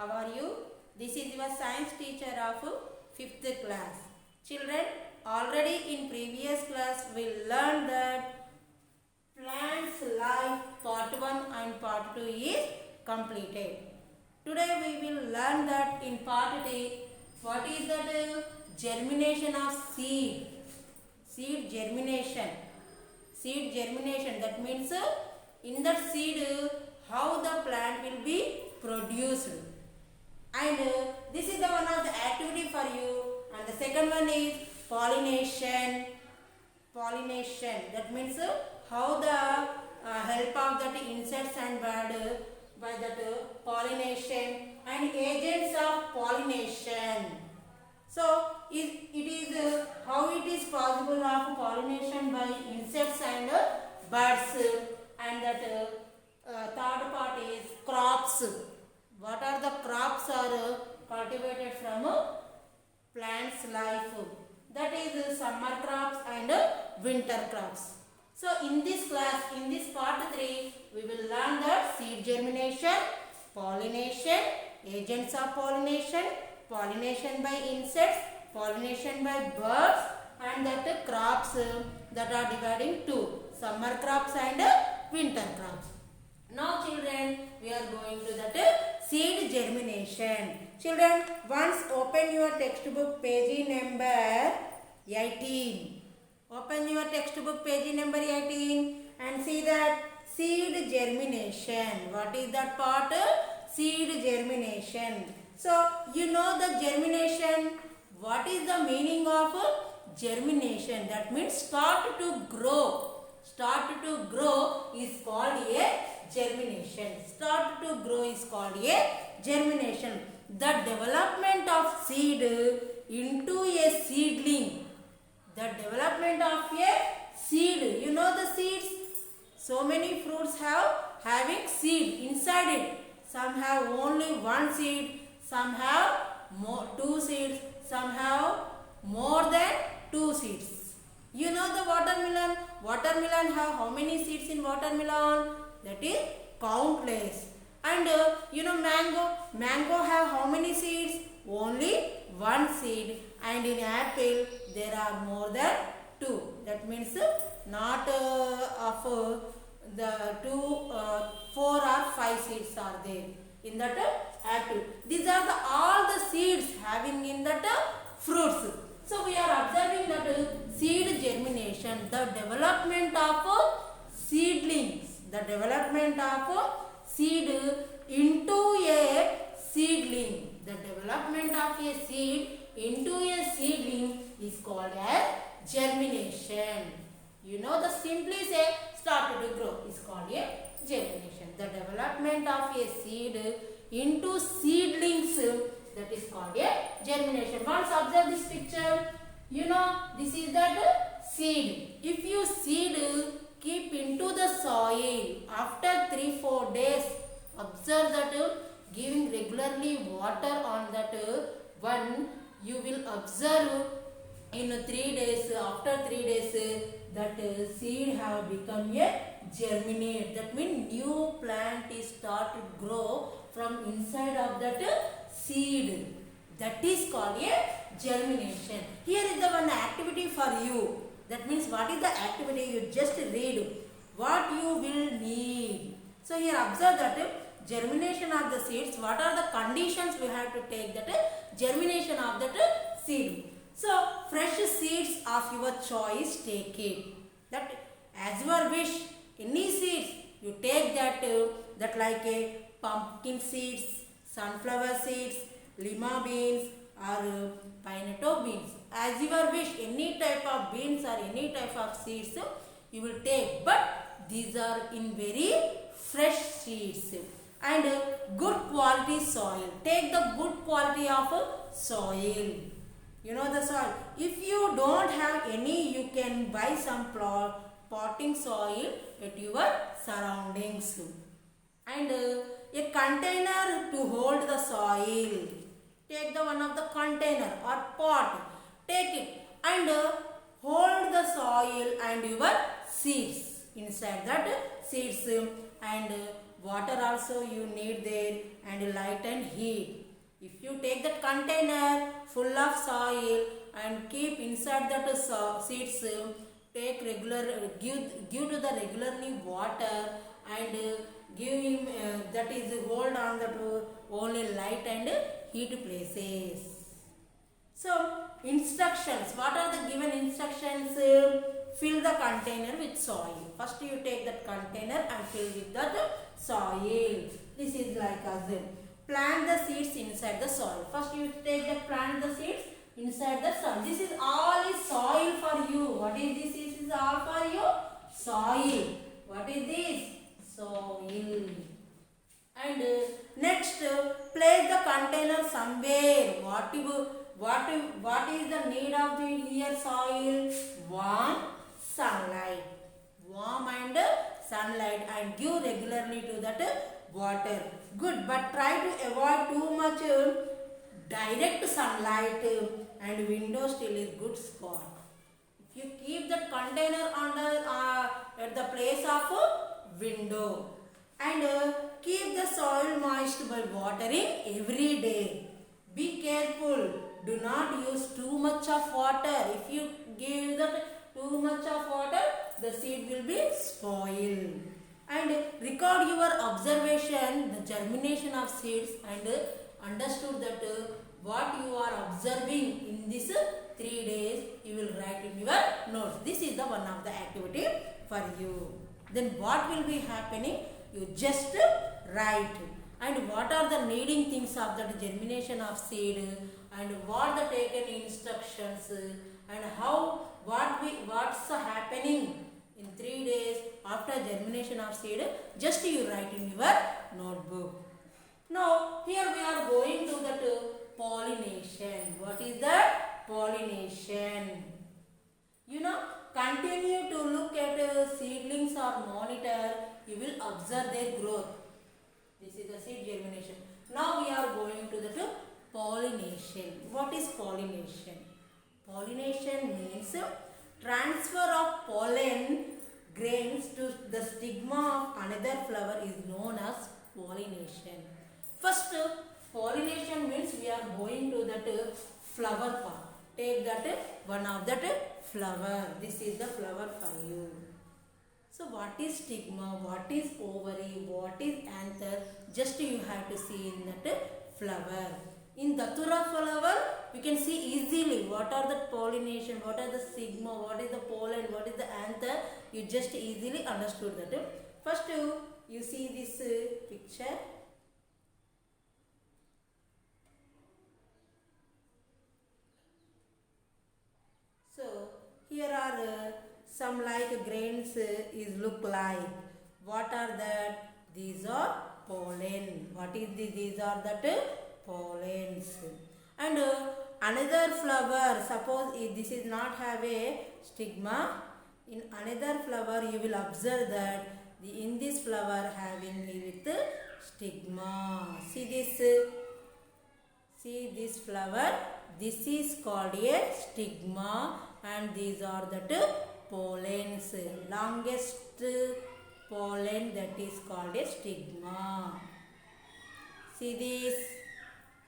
How are you? This is your science teacher of 5th class. Children, already in previous class we learned that plants life part 1 and part 2 is completed. Today we will learn that in part 3 what is that germination of seed. Seed germination. Seed germination, that means in that seed how the plant will be produced. And this is the one of the activity for you. And the second one is pollination. Pollination, that means how the help of that insects and bird by that pollination and agents of pollination. So it is how it is possible of pollination by insects and birds, and that third part is crops. What are the crops are cultivated from plants life? That is summer crops and winter crops. So in this class, in this part 3, we will learn that seed germination, pollination, agents of pollination, pollination by insects, pollination by birds, and that crops that are divided into summer crops and winter crops. Now children, we are going to that seed germination. Children, once open your textbook page number 18. Open your textbook page number 18 and see that seed germination. What is that part? Seed germination. So, you know the germination. What is the meaning of germination? That means start to grow. Start to grow is called a germination. Start to grow is called a germination. The development of seed into a seedling. The development of a seed. You know the seeds? So many fruits having seed inside it. Some have only one seed. Some have two seeds. Some have more than two seeds. You know the watermelon. Watermelon have how many seeds in watermelon? That is countless. And you know mango. Mango have how many seeds? Only one seed. And in apple there are more than two. That means not of the two, 4 or 5 seeds are there in that apple. These are all the seeds having in that fruits. So we are observing that seed germination, the development of seedlings, the development of seed into a seedling. The development of a seed into a seedling is called as germination. You know the simply say start to grow is called a germination. The development of a seed into seedlings, that is called a germination. Once observe this picture, you know this is that seed. If you seed keep into the soil after 3-4 days, observe that giving regularly water on that one, you will observe in 3 days, after 3 days that seed have become a germinate. That means new plant is start to grow from inside of that seed. That is called a germination. Here is the one activity for you. That means what is the activity? You just read what you will need. So here observe that germination of the seeds. What are the conditions we have to take that germination of that seed? So fresh seeds of your choice, take it. That as your wish, any seeds you take that like a pumpkin seeds, sunflower seeds, lima beans or pineapple beans. As your wish, any type of beans or any type of seeds you will take. But these are in very fresh seeds. And good quality soil. Take the good quality of soil. You know the soil. If you don't have any, you can buy some potting soil at your surroundings. And a container to hold the soil. Take the one of the container or pot. Take it and hold the soil and your seeds inside that seeds and water also you need there, and light and heat. If you take that container full of soil and keep inside that seeds, take regular, give to the regularly water, and give him that is hold on that only light and heat places. So instructions, what are the given instructions? Fill the container with soil. First you take that container and fill with that soil. This is like as plant the seeds inside the soil. First you take the plant the seeds inside the soil. This is all is soil for you. What is this? This is all for you. Soil. What is this? Soil. And next place the container somewhere. What is the need of the here soil? Warm sunlight. Warm and sunlight, and give regularly to that water. Good, but try to avoid too much direct sunlight, and window still is good spot. If you keep the container under at the place of window, and keep the soil moist by watering every day. Be careful. Do not use too much of water. If you give that too much of water, the seed will be spoiled. And record your observation, the germination of seeds, and understood that what you are observing in this 3 days, you will write in your notes. This is the one of the activity for you. Then what will be happening? You just write. And what are the needing things of the germination of seed, and what the taken instructions, and how what's happening in 3 days after germination of seed, just you write in your notebook. Now here we are going to that pollination. What is that? Pollination. You know, continue to look at seedlings or monitor. You will observe their growth. This is the seed germination. Now we are going to the pollination. What is pollination? Pollination means transfer of pollen grains to the stigma of another flower is known as pollination. First, pollination means we are going to that flower part. Take that one of that flower. This is the flower for you. So what is stigma, what is ovary, what is anther, just you have to see in that flower. In Datura flower, we can see easily what are the pollination, what are the stigma, what is the pollen, what is the anther. You just easily understood that. First you see this picture. So here are some like grains is look like. What are that? These are pollen. What is this? These are that pollens. And another flower, suppose if this is not have a stigma, in another flower you will observe that in this flower having with stigma. See this flower. This is called a stigma, and these are that pollens. Longest pollen, that is called a stigma. See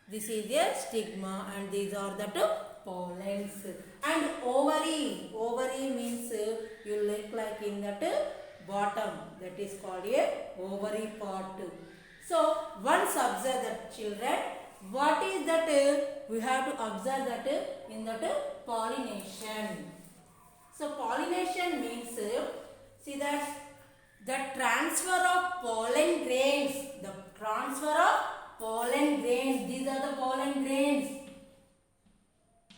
this is a stigma, and these are that pollens. And ovary means you look like in that bottom, that is called a ovary part. So once observe that, children, what is that? We have to observe that in that pollination. So pollination means, see that the transfer of pollen grains, these are the pollen grains.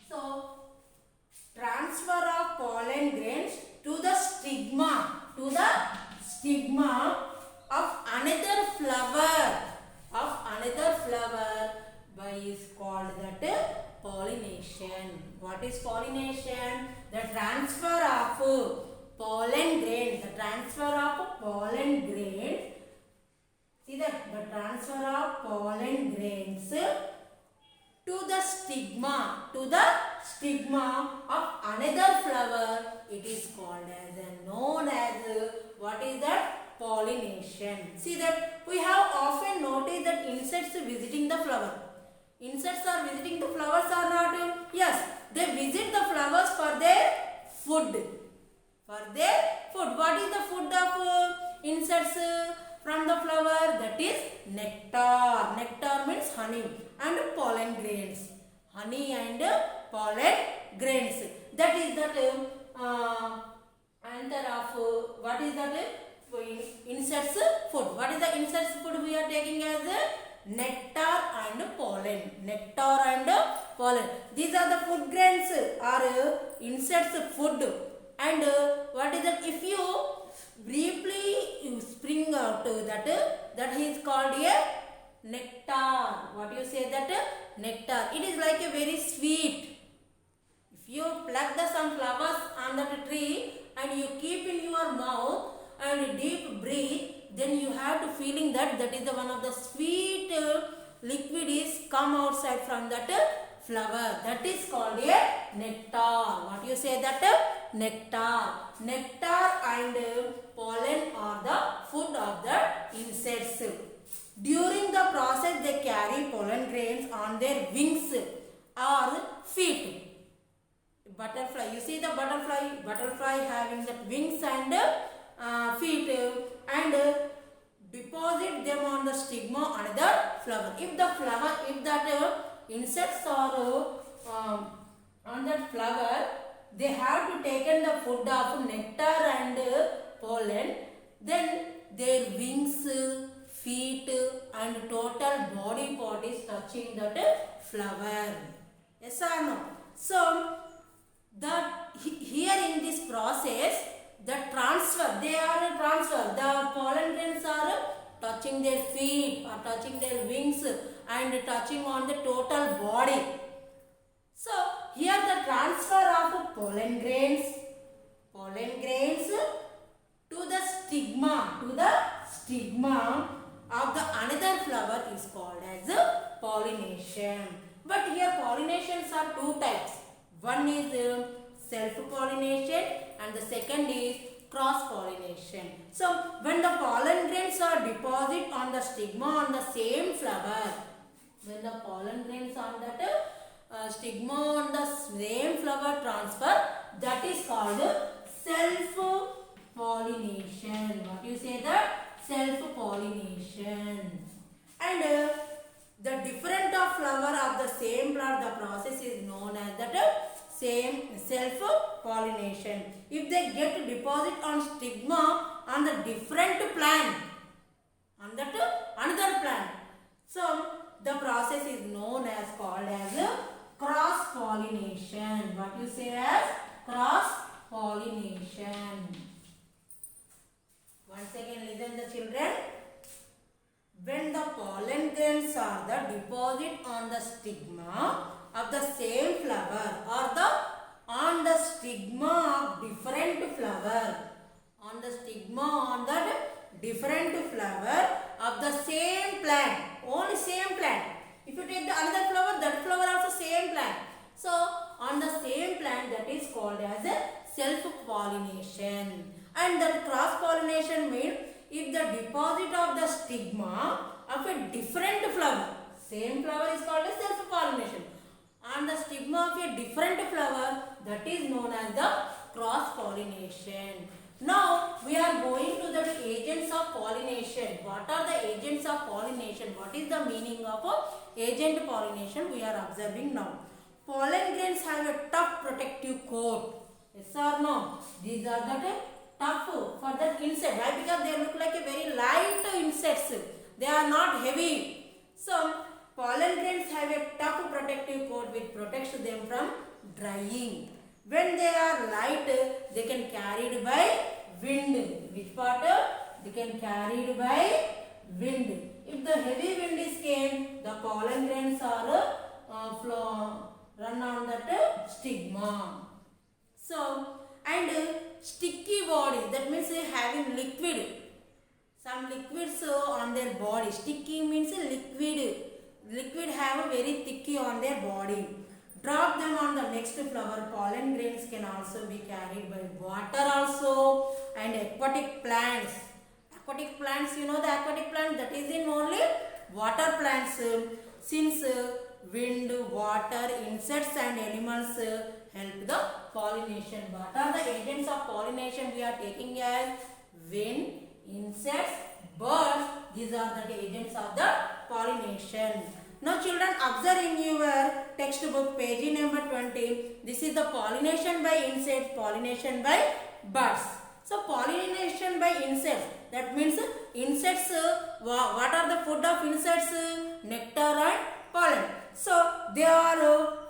So transfer of pollen grains to the stigma of another flower by is called that pollination. What is pollination? The transfer of pollen grains. See that the transfer of pollen grains to the stigma of another flower. It is called as known as what is that? pollination. See that we have often noticed that insects visiting the flower. Insects are visiting the flowers or not? Yes, they visit the flowers for their food. For their food. What is the food of insects from the flower? That is nectar. Nectar means honey and pollen grains. Honey and pollen grains. That is that answer of what is that? Insects food. What is the insects food we are taking as nectar and pollen. Nectar and pollen. These are the food grains or insects food. And what is that? If you briefly spring out that is called a nectar. What you say that? Nectar. It is like a very sweet. If you pluck some flowers on that tree and you keep in your mouth and deep breathe, then you have to feeling that is the one of the sweet liquid is come outside from that flower. That is called a nectar. What you say that? Nectar. Nectar and pollen are the food of the insects. During the process, they carry pollen grains on their wings or feet. Butterfly, you see the butterfly having the wings and feet and deposit them on the stigma another flower. If that insects are on that flower, they have to take in the food of nectar and pollen, then their wings, feet and total body part is touching that flower. Yes or no? So here in this process, the transfer, the pollen grains are touching their feet or touching their wings and touching on the total body. So here the transfer of pollen grains to the stigma of the another flower is called as pollination. But here pollinations are two types. One is self-pollination and the second is cross-pollination. So when the pollen grains are deposited on the stigma on the same flower, when the pollen grains on that stigma on the same flower transfer, that is called self-pollination. What you say that? Self-pollination. And the different of flower of the same plant, the process is known as that same self-pollination. If they get deposit on stigma on the different plant, on that another plant, so the process is known as called as cross-pollination. What you say as cross-pollination. Once again listen the children. When the pollen grains are the deposit on the stigma of the same flower or on the stigma of different flower, on the stigma on that different flower of the same plant, only same plant. If you take the another flower, that flower also same plant. So on the same plant, that is called as a self-pollination. And that cross-pollination means if the deposit of the stigma of a different flower, same flower is called as self-pollination. On the stigma of a different flower, that is known as the cross-pollination. Now we are going to the agents of pollination. What are the agents of pollination? What is the meaning of agent pollination? We are observing now. Pollen grains have a tough protective coat. Yes or no? These are the tough for that insect. Why? Because they look like a very light insects. They are not heavy. So pollen grains have a tough protective coat which protects them from drying. When they are light, they can carried by wind. Which part? They can carried by wind. If the heavy wind is came, the pollen grains are run on that stigma. So, and sticky body, that means having liquid. Some liquids on their body. Sticky means liquid. Liquid have a very thicky on their body. Drop them on the next flower. Pollen grains can also be carried by water also, and aquatic plants. aquatic plants, you know the aquatic plant that is in only water plants. Since wind, water, insects and animals help the pollination. What are the agents of pollination we are taking as? Wind, insects, birds. These are the agents of the pollination. Now children, observe in your textbook page number 20. This is the pollination by insects, pollination by birds. So pollination by insects, that means insects, what are the food of insects? Nectar and pollen. So they are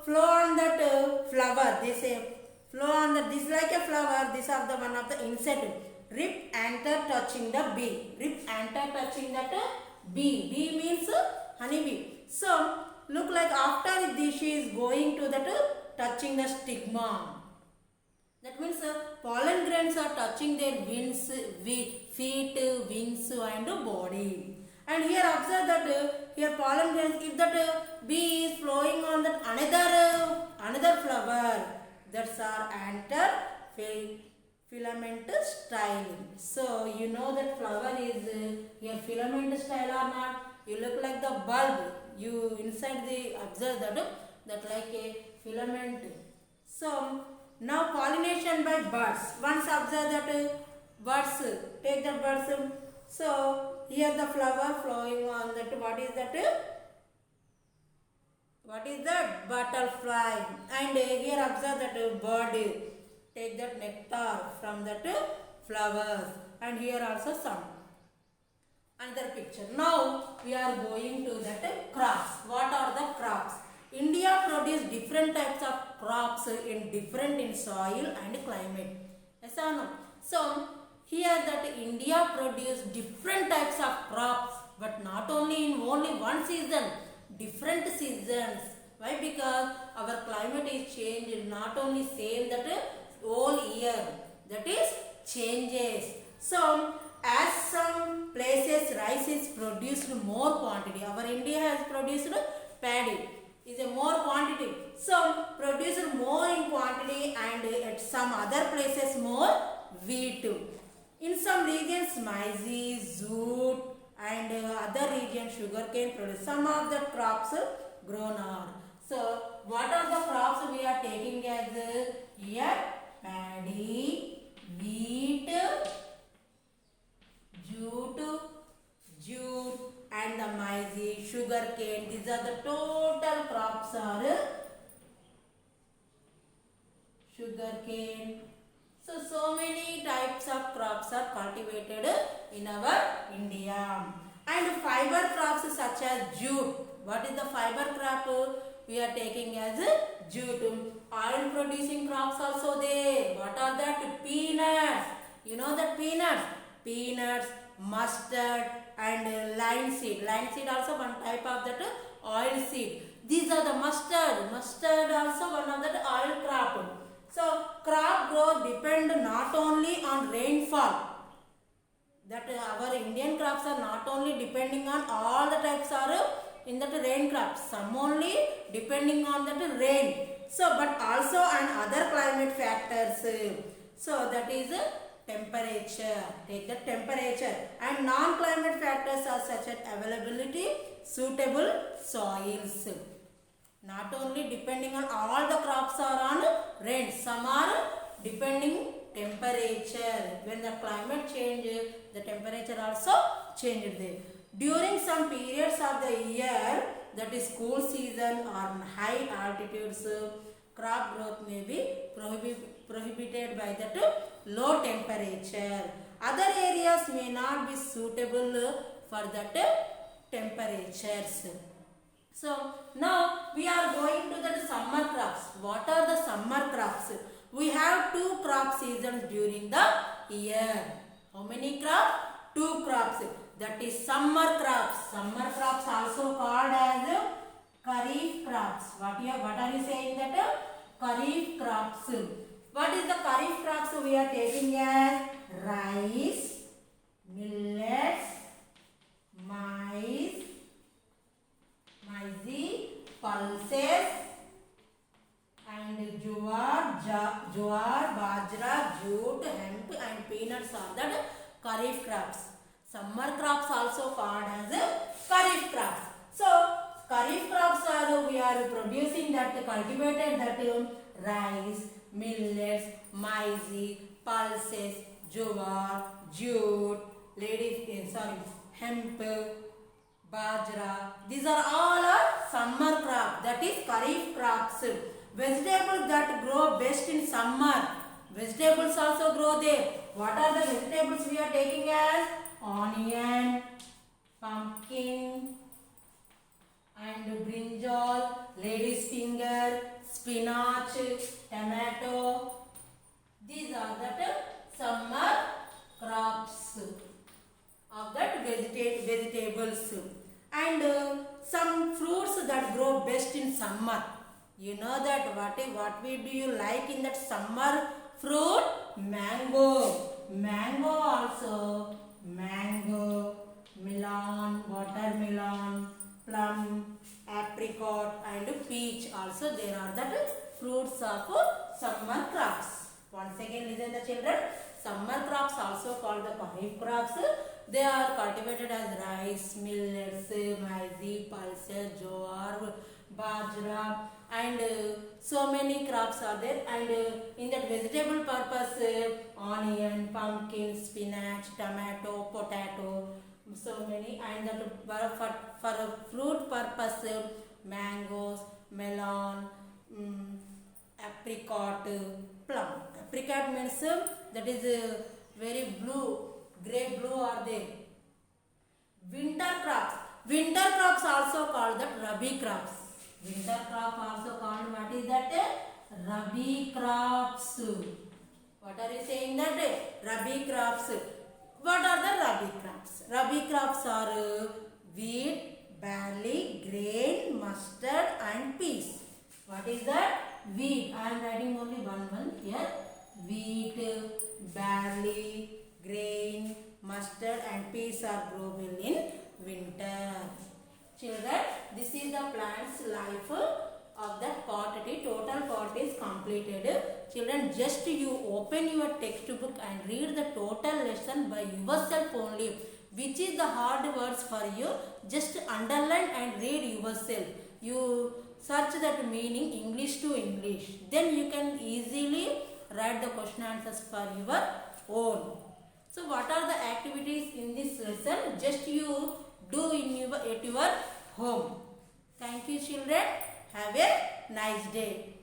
flow on that flower. They say flow on that, this like a flower. This are the one of the insect. Rip anther touching the bee. Rip anther touching that bee. Bee means honeybee. So look like after this she is going to that touching the stigma. That means pollen grains are touching their wings, feet, wings and body. And here observe that here pollen grains, if that bee is flowing on that another flower, that's our anther filament style. So you know that flower is here filament style or not? You look like the bulb. You inside the observe that like a filament. So now pollination by birds. Once observe that birds, take the birds. So here the flower flowing on that. What is that? What is that? Butterfly. And here observe that bird. Take that nectar from that flowers. And here also some. Another picture. Now we are going to that crops. What are the crops? India produces different types of crops in soil and climate. Yes or no? So here that India produces different types of crops, but not only in only one season, different seasons. Why? Because our climate is changed, not only same that whole year, that is changes. So as some places rice is produced more quantity, our India has produced paddy is a more quantity, so produced more in quantity, and at some other places more wheat. In some regions maize, jute and other regions sugarcane produce. Some of the crops grown on. So what are the crops we are taking as here? Paddy, wheat, jute and the maize, sugarcane. These are the total crops are sugarcane. So many types of crops are cultivated in our India. And fiber crops such as jute. What is the fiber crop? We are taking as jute. Oil producing crops also there. What are that? Peanuts. You know that peanuts? Peanuts, mustard and linseed. Linseed also one type of that oil seed. These are the mustard. Mustard also one of that oil crop. So crop growth depend not only on rainfall. That our Indian crops are not only depending on all the types are in that rain crops. Some only depending on that rain. So but also on other climate factors. So that is temperature. Take the temperature. And non-climate factors are such as availability, suitable soils. Not only depending on all the crops are on rain. Some are depending temperature. When the climate changes, the temperature also changed there. During some periods of the year, that is cool season or high altitudes, crop growth may be prohibited by that low temperature. Other areas may not be suitable for that temperatures. So now we are going to the summer crops. What are the summer crops? We have 2 crop seasons during the year. How many crops? 2 crops. That is summer crops. Summer crops also called as kharif crops. What are you saying that? Kharif crops. What is the kharif crops we are taking as? Rice, millets, maize, pulses and jowar, bajra, jute, hemp and peanuts are the kharif crops. Summer crops also called as kharif crops. So kharif crops are we are producing that cultivated that rice, millets, maize, pulses, jowar, jute, hemp, bajra. These are all summer crops. That is kharif crops. Vegetables that grow best in summer. Vegetables also grow there. What are the vegetables we are taking as? Onion, pumpkin, and brinjal, lady's finger, spinach, tomato. These are the summer crops of that vegetables. And some fruits that grow best in summer. You know that what we do you like in that summer fruit? Mango. Mango also. Mango, melon, watermelon, plum, apricot and peach. Also there are that fruits of summer crops. Once again listen the children. Summer crops also called the kharif crops. They are cultivated as rice, millets, maize, pulses, jowar, bajra and so many crops are there. And in that vegetable purpose, onion, pumpkin, spinach, tomato, potato, so many. And that for fruit purpose, mangoes, melon, apricot, plum. Apricot means that is very blue, grey blue are there. Winter crops. Winter crops also called that rabi crops. Winter crop also called, what is that? Rabi crops. What are you saying that? Rabi crops. What are the rabi crops? Rabi crops are wheat, barley, grain, mustard and peas. What is that? Wheat. I am writing only one here. Wheat, barley, grain, mustard and peas are grown in winter. Children, this is the plant's life of that part. Total part is completed. Children, just you open your textbook and read the total lesson by yourself only. Which is the hard words for you? Just underline and read yourself. You search that meaning English to English. Then you can easily write the question answers for your own. So what are the activities in this lesson? Just you do at your home. Thank you children. Have a nice day.